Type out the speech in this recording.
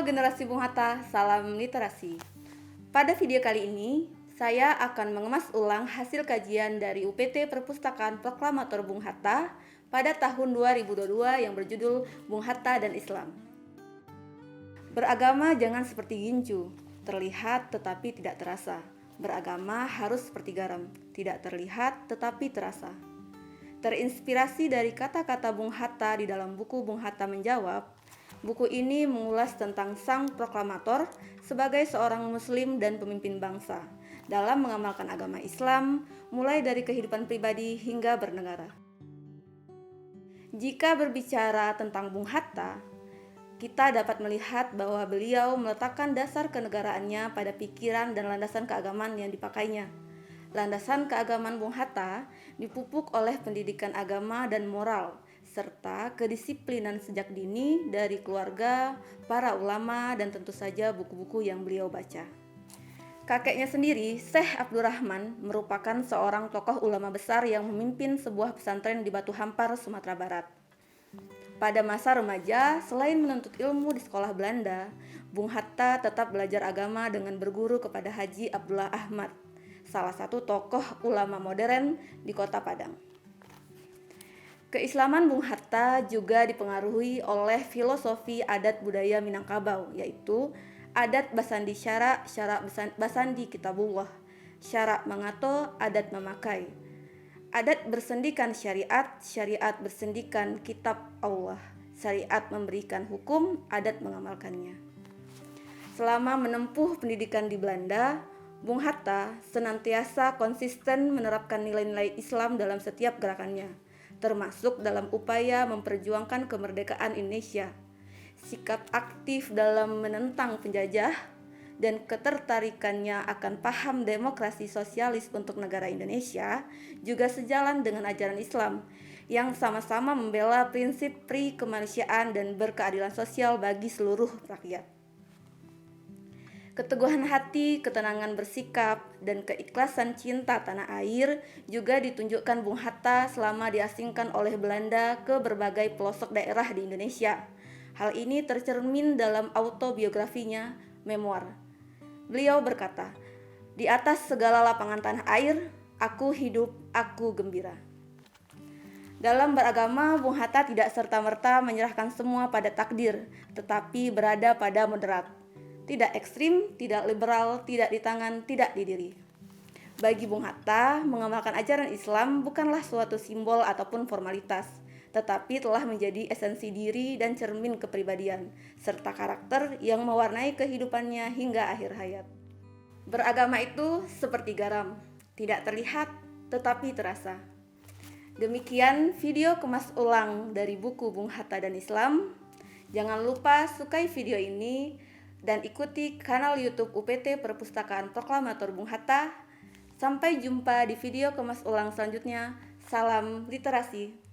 generasi Bung Hatta, salam literasi. Pada video kali ini, saya akan mengemas ulang hasil kajian dari UPT Perpustakaan Proklamator Bung Hatta pada tahun 2022 yang berjudul Bung Hatta dan Islam. Beragama jangan seperti gincu, terlihat tetapi tidak terasa. Beragama harus seperti garam, tidak terlihat tetapi terasa. Terinspirasi dari kata-kata Bung Hatta di dalam buku Bung Hatta Menjawab, buku ini mengulas tentang sang proklamator sebagai seorang muslim dan pemimpin bangsa dalam mengamalkan agama Islam, mulai dari kehidupan pribadi hingga bernegara. Jika berbicara tentang Bung Hatta, kita dapat melihat bahwa beliau meletakkan dasar kenegaraannya pada pikiran dan landasan keagamaan yang dipakainya. Landasan keagamaan Bung Hatta dipupuk oleh pendidikan agama dan moral, serta kedisiplinan sejak dini dari keluarga, para ulama, dan tentu saja buku-buku yang beliau baca. Kakeknya sendiri, Syekh Abdurrahman, merupakan seorang tokoh ulama besar yang memimpin sebuah pesantren di Batu Hampar, Sumatera Barat. Pada masa remaja, selain menuntut ilmu di sekolah Belanda, Bung Hatta tetap belajar agama dengan berguru kepada Haji Abdullah Ahmad, salah satu tokoh ulama modern di Kota Padang. Keislaman Bung Hatta juga dipengaruhi oleh filosofi adat budaya Minangkabau, yaitu adat basandi syara, syara basandi kitabullah, syara mangato, adat memakai. Adat bersendikan syariat, syariat bersendikan kitab Allah, syariat memberikan hukum, adat mengamalkannya. Selama menempuh pendidikan di Belanda, Bung Hatta senantiasa konsisten menerapkan nilai-nilai Islam dalam setiap gerakannya, termasuk dalam upaya memperjuangkan kemerdekaan Indonesia. Sikap aktif dalam menentang penjajah dan ketertarikannya akan paham demokrasi sosialis untuk negara Indonesia juga sejalan dengan ajaran Islam yang sama-sama membela prinsip pri kemanusiaan dan berkeadilan sosial bagi seluruh rakyat. Keteguhan hati, ketenangan bersikap, dan keikhlasan cinta tanah air juga ditunjukkan Bung Hatta selama diasingkan oleh Belanda ke berbagai pelosok daerah di Indonesia. Hal ini tercermin dalam autobiografinya, Memoir. Beliau berkata, "Di atas segala lapangan tanah air, aku hidup, aku gembira." Dalam beragama, Bung Hatta tidak serta-merta menyerahkan semua pada takdir, tetapi berada pada moderat. Tidak ekstrim, tidak liberal, tidak di tangan, tidak di diri. Bagi Bung Hatta, mengamalkan ajaran Islam bukanlah suatu simbol ataupun formalitas, tetapi telah menjadi esensi diri dan cermin kepribadian, serta karakter yang mewarnai kehidupannya hingga akhir hayat. Beragama itu seperti garam, tidak terlihat tetapi terasa. Demikian video kemas ulang dari buku Bung Hatta dan Islam. Jangan lupa sukai video ini dan ikuti kanal YouTube UPT Perpustakaan Proklamator Bung Hatta. Sampai jumpa di video kemas ulang selanjutnya. Salam literasi.